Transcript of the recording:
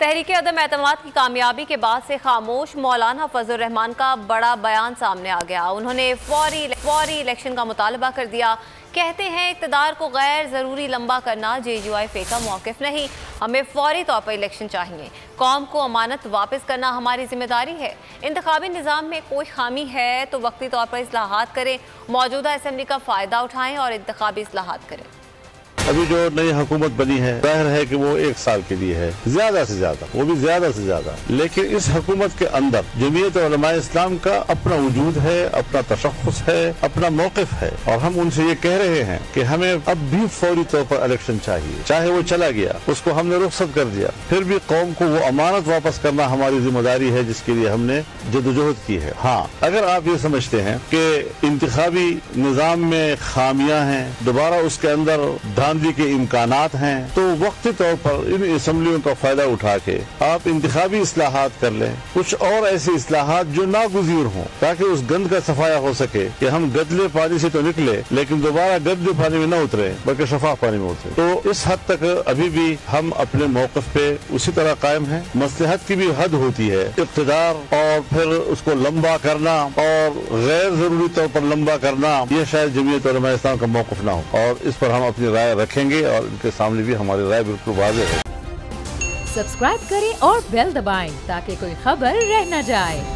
तहरीक अदम एतमाद की कामयाबी के बाद से खामोश मौलाना फजल रहमान का बड़ा बयान सामने आ गया। उन्होंने फौरी इलेक्शन का मुतालबा कर दिया। कहते हैं इक़्तिदार को गैर ज़रूरी लंबा करना JUIF का मौक़िफ़ नहीं, हमें फौरी तौर पर इलेक्शन चाहिए। कौम को अमानत वापस करना हमारी जिम्मेदारी है। इंतखाबी निज़ाम में कोई खामी है तो वक्ती तौर पर इस्लाहात करें, मौजूदा असम्बली का फ़ायदा उठाएँ और इंतखाबी इस्लाहात करें। अभी जो नई हुकूमत बनी है जाहिर है कि वो 1 साल के लिए है, ज्यादा से ज्यादा, वो भी ज्यादा से ज्यादा। लेकिन इस हुकूमत के अंदर जमीयत उलमाए इस्लाम का अपना वजूद है, अपना तशख़्ख़ुस है, अपना मौक़िफ़ है और हम उनसे ये कह रहे हैं कि हमें अब भी फौरी तौर पर इलेक्शन चाहिए। चाहे वो चला गया, उसको हमने रुख्सत कर दिया, फिर भी कौम को वो अमानत वापस करना हमारी जिम्मेदारी है जिसके लिए हमने जदोजहद की है। हाँ, अगर आप ये समझते हैं कि इंतखाबी निज़ाम में खामियां हैं, दोबारा उसके अंदर धांधली के इम्कानात हैं, तो वक्ती तौर पर इन असम्बलियों का फायदा उठा के आप इंतखाबी इस्लाहात कर लें, कुछ और ऐसे इस्लाहात जो नागुज़ीर हों, ताकि उस गंद का सफाया हो सके कि हम गदले पानी से तो निकले लेकिन दोबारा गदले पानी में न उतरे बल्कि शफाफ पानी में उतरे। तो इस हद तक अभी भी हम अपने मौक़िफ़ पे उसी तरह कायम हैं। मसलहत की भी हद होती है, इक़्तिदार और फिर उसको लंबा करना और गैर जरूरी तौर पर लंबा करना, ये शायद जमीयत उलमाए इस्लाम का मौक़िफ़ ना हो और इस पर हम अपनी राय रखेंगे और इनके सामने भी हमारी राय बिल्कुल वाज़ेह है। सब्सक्राइब करें और बेल दबाएं ताकि कोई खबर रह न जाए।